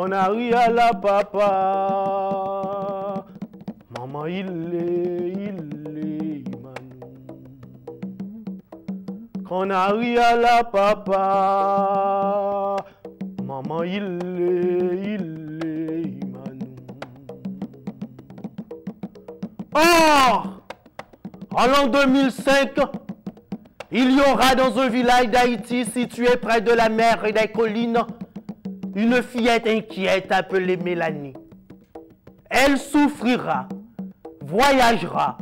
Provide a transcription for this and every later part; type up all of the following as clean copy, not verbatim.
Canari à la papa. Maman, il est, Manu. Canari à la papa. Maman, il est, Manu. Or, en l'an 2005, il y aura dans un village d'Haïti situé près de la mer et des collines une fillette inquiète appelée Mélanie. Elle souffrira, voyagera,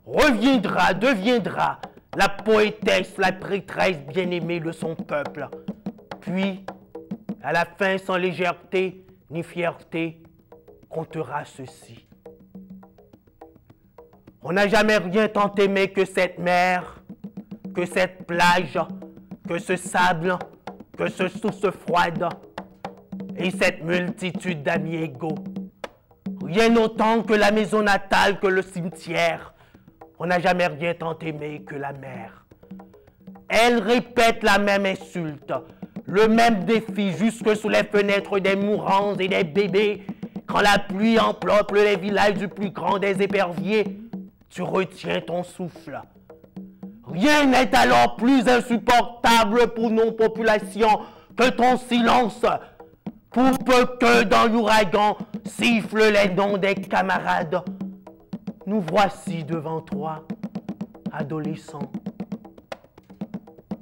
reviendra, deviendra la poétesse, la prêtresse bien-aimée de son peuple. Puis, à la fin, sans légèreté ni fierté, comptera ceci. On n'a jamais rien tant aimé que cette mer, que cette plage, que ce sable, que ce source froide et cette multitude d'amis égaux. Rien autant que la maison natale, que le cimetière. On n'a jamais rien tant aimé que la mer. Elle répète la même insulte, le même défi jusque sous les fenêtres des mourants et des bébés. Quand la pluie emplope les villages du plus grand des éperviers, tu retiens ton souffle. Rien n'est alors plus insupportable pour nos populations que ton silence, pour peu que dans l'ouragan sifflent les noms des camarades. Nous voici devant toi, adolescents.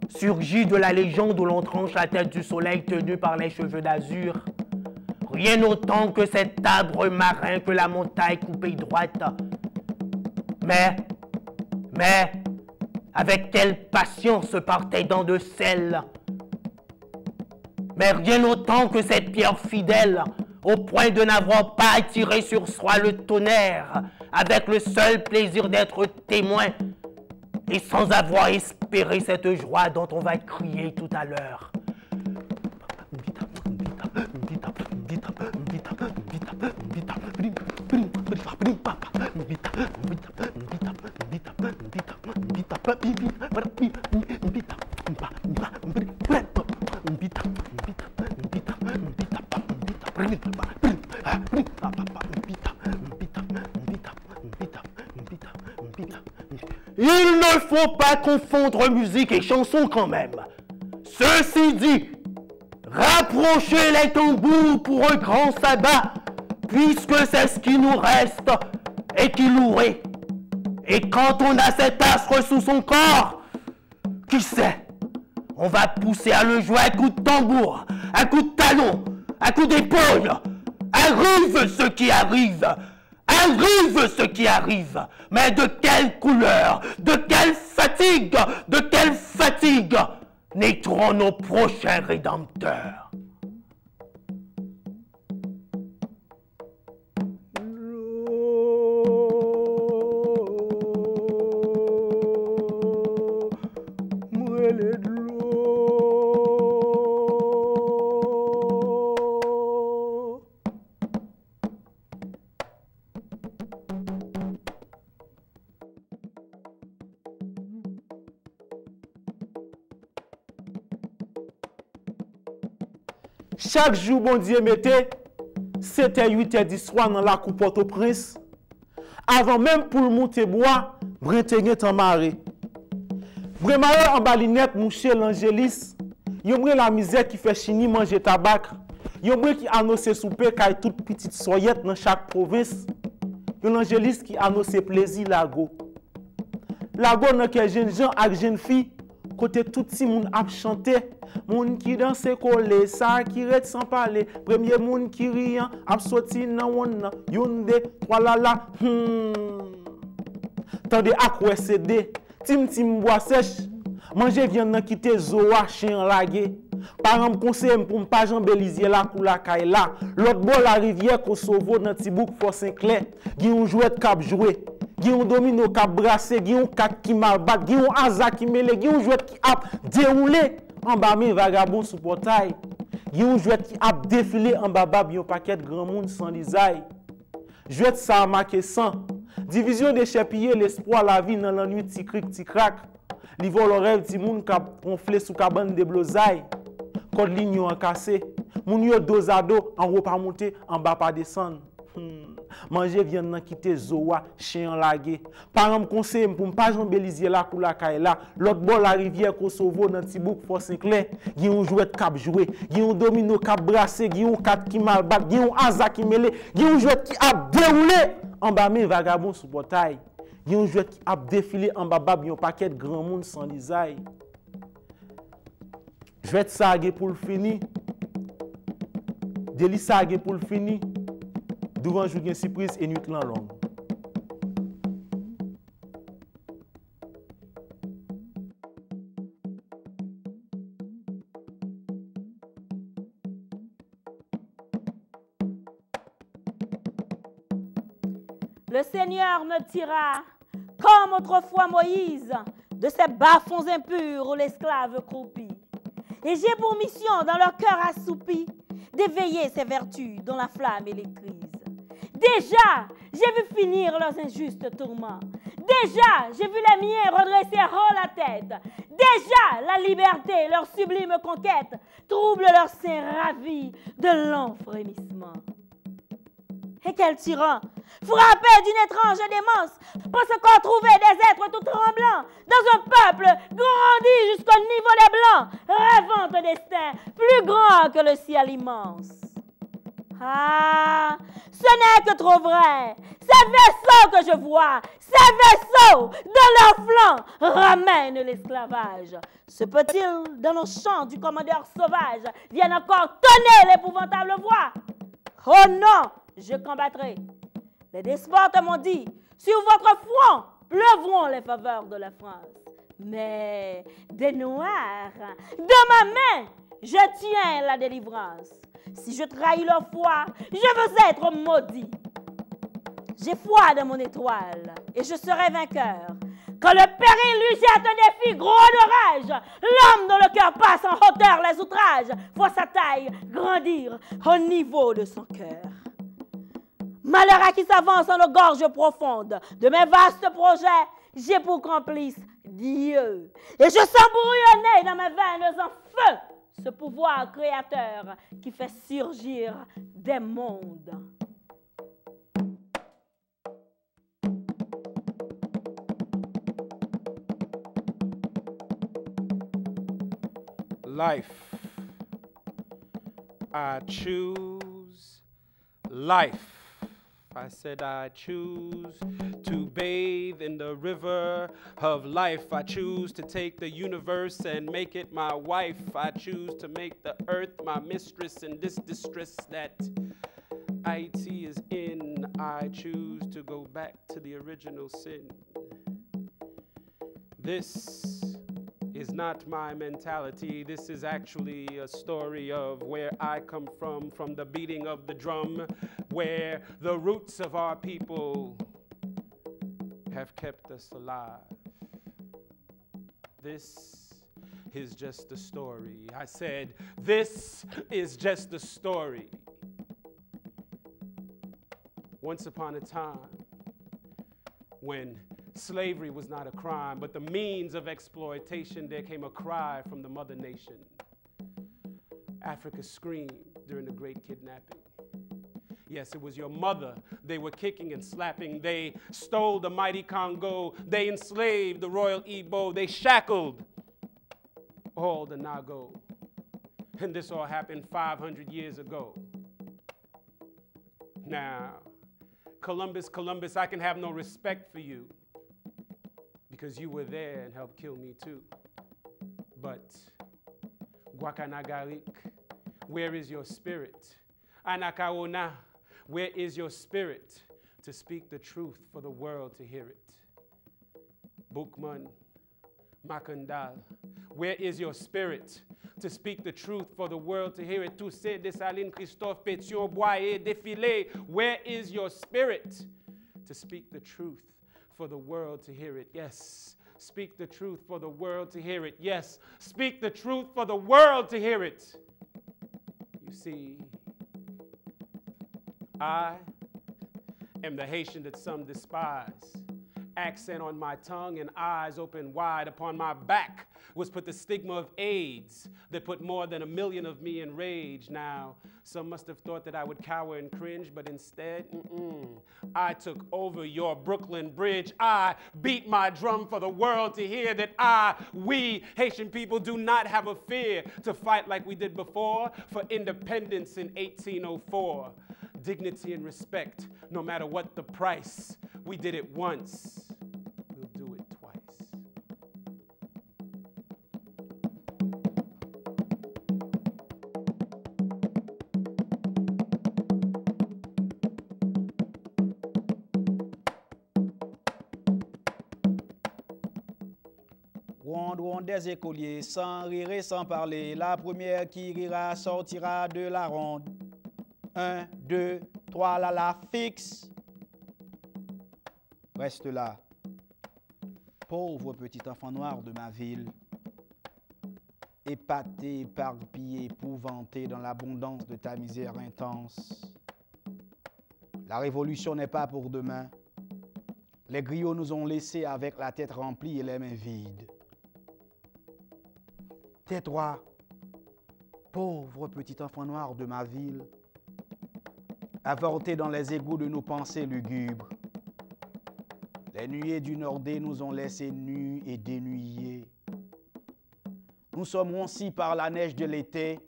Surgis de la légende où l'on tranche la tête du soleil tenu par les cheveux d'azur. Rien autant que cet arbre marin que la montagne coupée droite. Mais, avec quelle passion se partait dans de sel. Mais rien autant que cette pierre fidèle, au point de n'avoir pas attiré sur soi le tonnerre, avec le seul plaisir d'être témoin, et sans avoir espéré cette joie dont on va crier tout à l'heure. Il ne faut pas confondre musique et chanson quand même. Ceci dit, rapprochez les tambours pour un grand sabbat, puisque c'est ce qui nous reste et qui louerait. Et quand on a cet astre sous son corps, qui sait, on va pousser à le jouer à coups de tambour, à coups de talon, à coups d'épaule. Arrive ce qui arrive. Arrive ce qui arrive. Mais de quelle couleur, de quelle fatigue naîtront nos prochains rédempteurs. Chaque jour, bon Dieu mettait, c'était 8h10 soir dans la coupe Port-au-Prince. Avant même pour le monter bois, Brenteguen en marée. Bremaire en balinette, mouché l'Angélis. Yon la misère qui fait chini manger tabac. Yon qui annonce souper kay toute petite soyette dans chaque province. Yon l'Angélis qui annonce plaisir lago. Lago nan ke jeune gens ak jeune fille. Côté tout si moun ap chanté, moun qui danse collé, ça qui ret sans parler, premier moun qui riant, ap sorti nan won, yon de, trois la. Tande ak wè cédé, tim bois sèche, manger viande nan kite zoa chien lagé. Parents me conseillent pour pas Jean Bélizier la kou la kay la. L'autre bord la rivière Kosovo dans Tibouk Fort Saint-Clair, gi yon jouet k'ap jouer. Gi yon domino qui a brassé, gi yon kak qui mal bat, gi yon aza qui mêlé, gi yon jouet qui a déroulé en bas mes vagabond sous portail. Gi yon jouet qui a défilé en bas bab yon paquet grand monde sans lisaille. Jouet ça marqué sang. Division des chépillés, l'espoir la vie dans la nuit ti cric ti crack. Li vol rêve ti moun qui a ronflé sous cabane de blosaille. Code lignon cassé. Moun yo dos à dos, en haut pas monter, en bas pas descendre. Manger viande nan quitter zoa, chien lagué. Parents me conseillent pour pas Jean Bélizier là pour la caille là. L'autre bord la rivière Kosovo dans Tibouk Fort Saint-Clair, gi un jouet cap jouer, gi un domino cap brasser, gi un 4 qui mal bat, gi un asa qui mêlé, gi un jouet qui a déroulé en bas mes vagabonds sous portail. Gi un jouet qui a défilé en bas bab un paquet de grand monde sans lisaille. Je vais te saguer pour le fini. Deli saguer pour le fini. Devant jour une surprise et nuit longue. Le Seigneur me tira, comme autrefois Moïse, de ces bas-fonds impurs où l'esclave croupit. Et j'ai pour mission, dans leur cœur assoupi, d'éveiller ces vertus dont la flamme électrise. Déjà, j'ai vu finir leurs injustes tourments. Déjà, j'ai vu les miens redresser haut la tête. Déjà, la liberté, leur sublime conquête, trouble leurs seins ravis de longs frémissements. Et quel tyran, frappé d'une étrange démence, pense qu'on trouvait des êtres tout tremblants dans un peuple grandi jusqu'au niveau des blancs, rêvant un destin plus grand que le ciel immense. Ah, ce n'est que trop vrai. Ces vaisseaux que je vois, ces vaisseaux de leurs flancs ramènent l'esclavage. Se peut-il, dans nos champs du commandeur sauvage, vienne encore tonner l'épouvantable voix? Oh non, je combattrai. Les despotes m'ont dit, sur votre front pleuvront les faveurs de la France. Mais des noirs, de ma main, je tiens la délivrance. Si je trahis leur foi, je veux être maudit. J'ai foi dans mon étoile et je serai vainqueur. Quand le péril lui jette un défi gros de rage, l'homme dont le cœur passe en hauteur les outrages voit sa taille grandir au niveau de son cœur. Malheur à qui s'avance en nos gorges profondes. De mes vastes projets, j'ai pour complice Dieu. Et je sens bouillonner dans mes veines en feu ce pouvoir créateur qui fait surgir des mondes. Life. I choose life. I said I choose to bathe in the river of life. I choose to take the universe and make it my wife. I choose to make the earth my mistress in this distress that IT is in. I choose to go back to the original sin. This is not my mentality. This is actually a story of where I come from the beating of the drum, where the roots of our people have kept us alive. This is just a story. I said, this is just a story. Once upon a time, when slavery was not a crime, but the means of exploitation, there came a cry from the mother nation. Africa screamed during the Great Kidnapping. Yes, it was your mother they were kicking and slapping. They stole the mighty Congo. They enslaved the royal Igbo. They shackled all the Nago. And this all happened 500 years ago. Now, Columbus, Columbus, I can have no respect for you because you were there and helped kill me too. But Guacanagarik, where is your spirit? Anakaona, where is your spirit to speak the truth for the world to hear it? Boukman, Makandal, where is your spirit to speak the truth for the world to hear it? Toussaint Dessalines, Christophe Pétion, Boyer, Défilé, where is your spirit to speak the truth for the world to hear it? Yes, speak the truth for the world to hear it. Yes, speak the truth for the world to hear it. You see, I am the Haitian that some despise, accent on my tongue and eyes open wide. Upon my back was put the stigma of AIDS that put more than 1 million of me in rage. Now, some must have thought that I would cower and cringe, but instead, I took over your Brooklyn Bridge. I beat my drum for the world to hear that we Haitian people do not have a fear to fight like we did before for independence in 1804. Dignity and respect, no matter what the price. We did it once, we'll do it twice. Ronde des écoliers, sans rire et sans parler. La première qui rira sortira de la ronde. 1, 2, 3, la fixe. Reste là. Pauvre petit enfant noir de ma ville, épaté, éparpillé, épouvanté dans l'abondance de ta misère intense. La révolution n'est pas pour demain. Les griots nous ont laissés avec la tête remplie et les mains vides. Tais-toi, pauvre petit enfant noir de ma ville, avorté dans les égouts de nos pensées lugubres. Les nuées du Nordé nous ont laissés nus et dénuyés. Nous sommes roncis par la neige de l'été,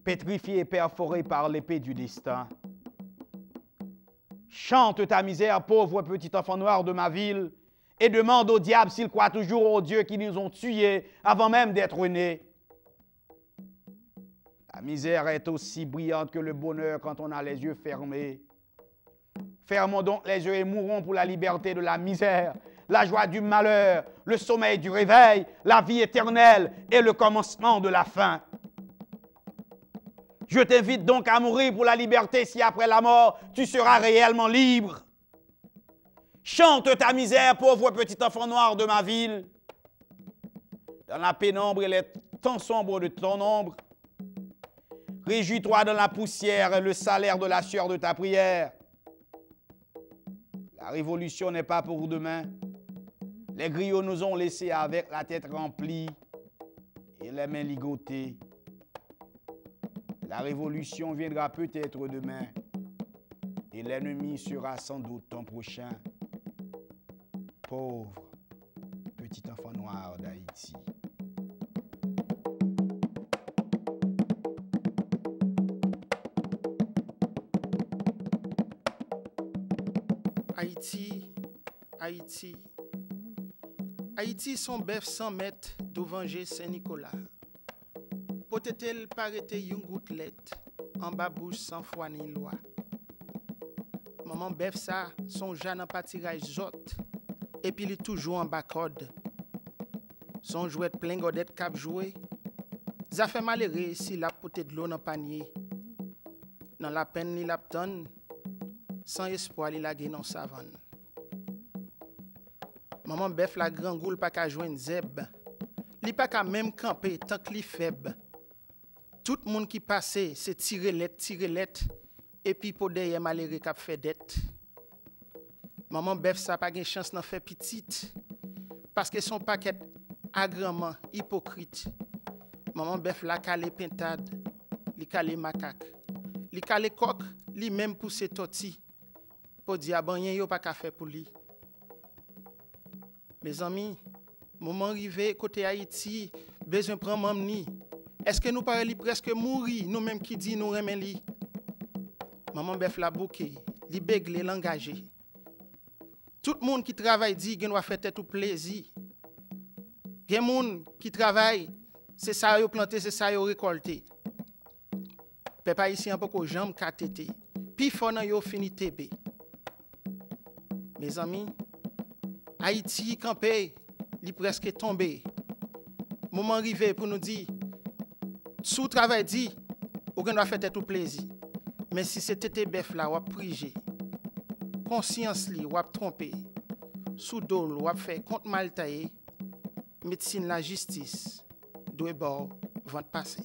pétrifiés et perforés par l'épée du destin. Chante ta misère, pauvre petit enfant noir de ma ville, et demande au diable s'il croit toujours aux dieux qui nous ont tués avant même d'être nés. La misère est aussi brillante que le bonheur quand on a les yeux fermés. Fermons donc les yeux et mourons pour la liberté de la misère, la joie du malheur, le sommeil du réveil, la vie éternelle et le commencement de la fin. Je t'invite donc à mourir pour la liberté si après la mort, tu seras réellement libre. Chante ta misère, pauvre petit enfant noir de ma ville. Dans la pénombre et les temps sombres de ton ombre, réjouis-toi dans la poussière et le salaire de la sueur de ta prière. La révolution n'est pas pour demain. Les griots nous ont laissés avec la tête remplie et les mains ligotées. La révolution viendra peut-être demain et l'ennemi sera sans doute ton prochain. Pauvre petit enfant noir d'Haïti. Haïti, Haïti. Haïti son bœuf 100 mètres devant Saint-Nicolas. Peut-être paraître une gouttelette en bas bouche sans foi ni loi. Maman bœuf ça, son jeune en pâtirage zot, et puis il est toujours en bas code. Son jouet plein godette cap joué. Ça fait malheureux s'il a poté de l'eau dans panier. Dans la peine ni la tonne, sans espoir il a gagné dans savane. Maman bœuf la grand goule pas qu'à joindre zeb. Li pas qu'à même camper tant que li faible. Tout le monde qui passait, c'est tirer lettre, et puis pour derrière malheureux qui a fait dette. Maman bœuf ça pas de chance d'en faire petite, parce que son paquet agrément hypocrite. Maman bœuf la calé pintade, li calé macaque, li calé coq, li même poussé toti, pour dire banyen yo pas qu'à faire pour lui. Mes amis, moment arrivé côté Haïti, besoin prendre mamni. Est-ce que nous parlons presque mourir, nous-mêmes qui dit nous remen li? Maman bœuf la bouquet, li béglé l'engagé. Tout le monde qui travaille dit qu'il doit faire tout plaisir. Gen moun qui travaille, c'est ça yo planté, c'est ça yo récolté. Peuple ici un peu ko jambe katete. Puis fort nan yo fini tebe. Mes amis, Haïti campé, li presque tombé. Moment arrivé pour nous dire sous travail dit, ou gen doit faire tout plaisir. Mais si c'était bœuf là, ou a prigé. Conscience li, ou a trompé. Sous dol, ou a fait contre mal taillé. Médecine la justice, doit bord, vente passer.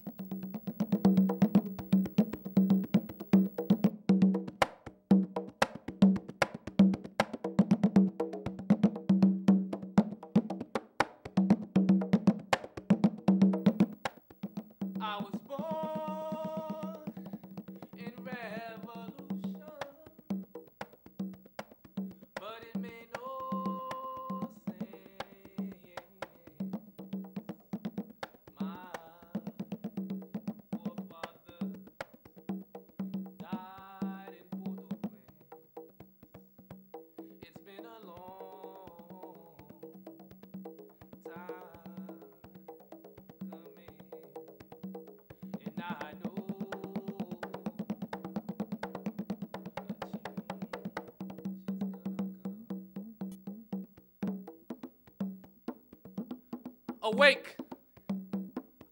Awake.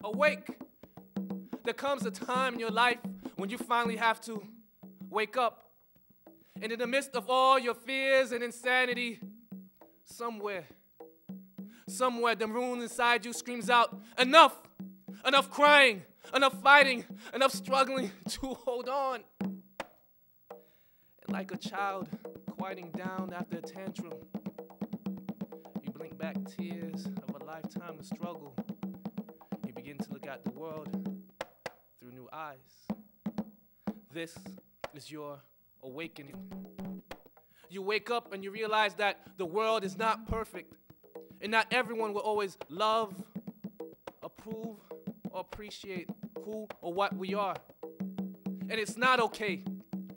Awake. There comes a time in your life when you finally have to wake up. And in the midst of all your fears and insanity, somewhere, the maroon inside you screams out, enough! Enough crying, enough fighting, enough struggling to hold on. And like a child quieting down after a tantrum, you blink back tears of a lifetime of struggle. You begin to look at the world through new eyes. This is your awakening. You wake up and you realize that the world is not perfect, and not everyone will always love, approve, or appreciate who or what we are. And it's not okay.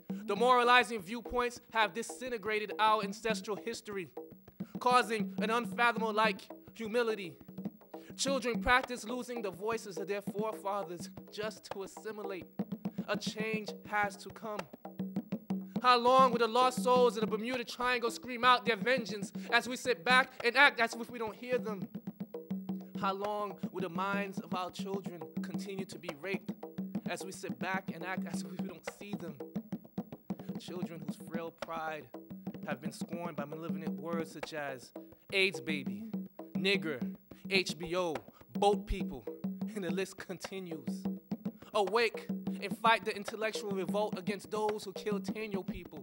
The moralizing viewpoints have disintegrated our ancestral history, causing an unfathomable humility. Children practice losing the voices of their forefathers just to assimilate. A change has to come. How long will the lost souls in the Bermuda Triangle scream out their vengeance as we sit back and act as if we don't hear them? How long will the minds of our children continue to be raped as we sit back and act as if we don't see them? Children whose frail pride have been scorned by malevolent words such as AIDS baby, nigger, HBO, boat people, and the list continues. Awake and fight the intellectual revolt against those who kill Taino people.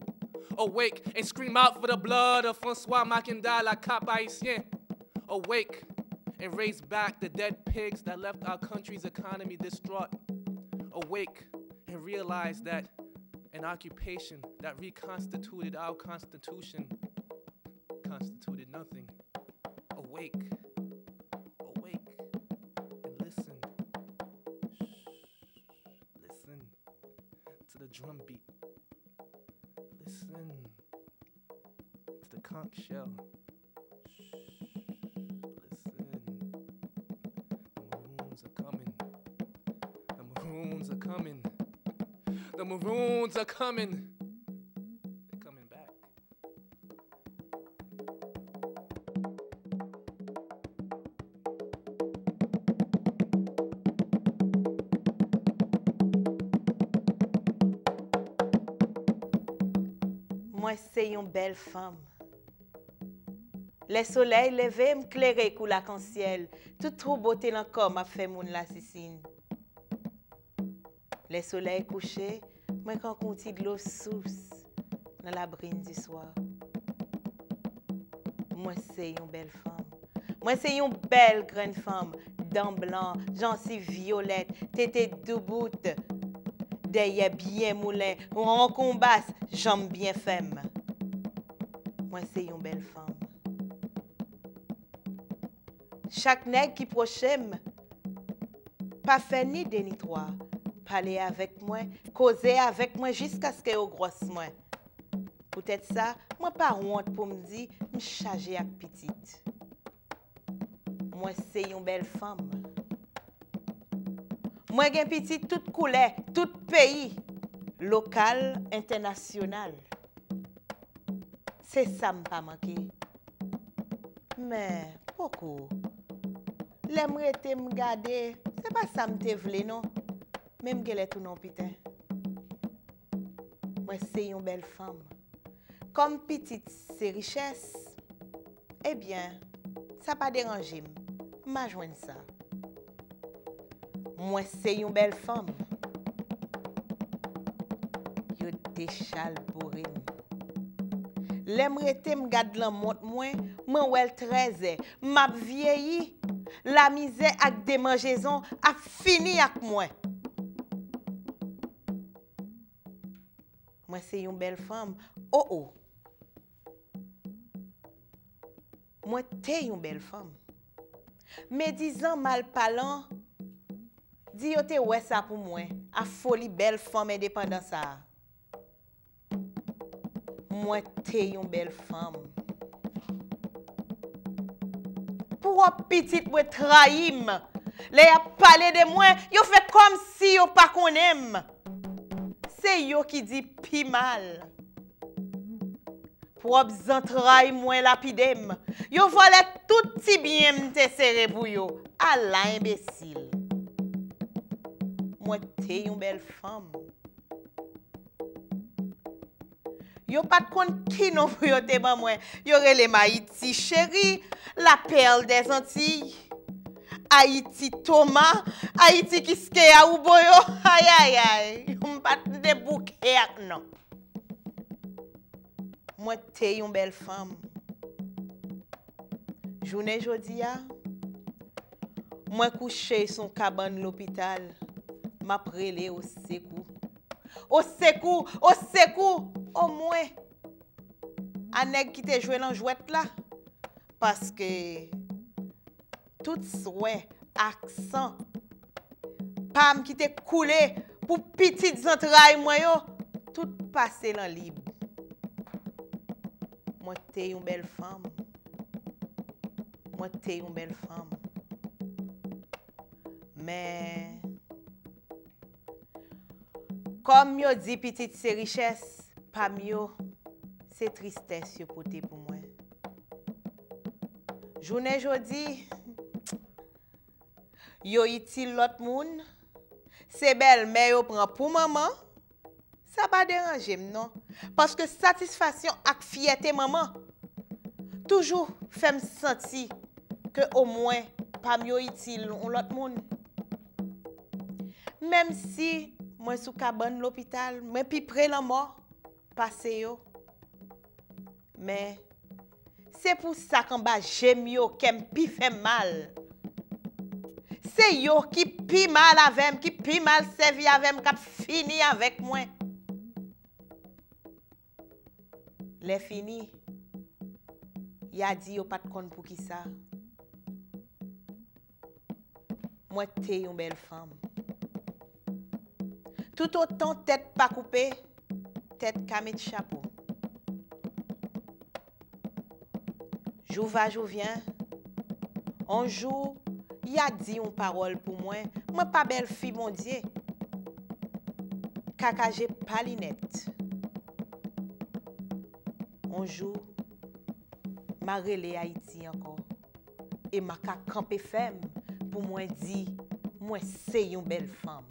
Awake and scream out for the blood of Francois Mackendal, la Cap Haïtien. Awake and raise back the dead pigs that left our country's economy distraught. Awake and realize that an occupation that reconstituted our Constitution constituted nothing. Awake. Awake and listen. Listen to the drum beat. Listen to the conch shell. Listen. The Maroons are coming. The Maroons are coming. The Maroons are coming. They're coming back. Moi, c'est une belle femme. Les soleils levés m'éclairaient kou la ciel. Tout trop beauté l'encore m'a fait moun la sissine. Les soleils couchés, moi quand conti de l'eau source dans la brine du soir. Moi, c'est une belle femme. Moi, c'est une belle grande femme. Dents blancs, gencives violettes, tété douboute. Derrière bien moulin, en combat, jambes bien fermes. Moi, c'est une belle femme. Chaque nègre qui prochaine, pas fait ni deux ni trois, parler avec moi, causer avec moi jusqu'à ce que au grosse moi. Peut-être ça, moi pas honte pour me dire, me charger avec petite. Moi, c'est une belle femme. Moi, j'ai petit toute couleur, tout pays, local, international. C'est ça me pas manqué. Mais pourquoi? L'aimerait me garder, c'est pas ça me te vle non. Même qu'elle est tout non putain. Moi, c'est une belle femme. Comme petite, c'est richesse. Eh bien, ça pas dérangé. M'a joindre ça. Moi, c'est une belle femme. Yo déchal bourrine. L'aimerait me garde la montre moi, moi wel 13 m'a vieilli. La misère ak démangeaison a fini avec moi. Moi, c'est une belle femme. Oh oh. Moi, t'es une belle femme. Mais disant mal parlant, dis yo te ouais ça pour moi. A folie belle femme indépendant ça. Moi, t'es une belle femme. Pour petite moi trahim. Les a parlé de moi, yo fait comme si yo pas qu'on aime. C'est yo qui dit pi mal. propres entrailles moins lapidem. Yo volé tout ti bien m'te serré pour yo. Allah imbécile. Moi t'es une belle femme. Yo pas de compte qui non pour yo te ban moi. Yo relé Haïti chérie, la perle des Antilles. Haïti Thomas, Haïti kiske a ou boyo. Aïe aïe aïe. M'pas de bouquet non. Moi t'es une belle femme. Journée jodia, moi couché son cabane l'hôpital, m'a prélé au secours. Au secours, au secours, au moins. Un nèg qui te joué dans jouette là parce que tout souhait, accent, pam qui te coulé pour petites entrailles moi yo, tout passé dans libre. Moi t'es une belle femme. Moi t'es une belle femme. Mais comme yo dit petite c'est richesse, pas mieux, c'est tristesse yo pote pour moi. Journée jodi, yo itil l'autre moun, c'est belle mais yo prend pour maman. Ça pas déranger non parce que satisfaction ak fierté maman toujours fait me sentir que au moins pas mieux utile l'autre monde. Même si moi sous cabane l'hôpital, mais puis près la mort passé yo. Mais c'est pour ça qu'en bas j'aime yo qu'aime pi fait mal. C'est yo qui pi mal avec qui pi mal servi avec qui fini avec moi. Les fini. Y a dit yo pas de compte pour qui ça. Moi t'es une belle femme. Tout autant tête pas coupée, tête camé de chapeau. Jou va, jou vient. Un jour, y a dit une parole pour moi. Moi pas belle fille mon Dieu. Kaka j'ai pas linette. Un jour, m'a relé Haïti encore. Et m'a campé ferme pour moi dire, moi c'est une belle femme.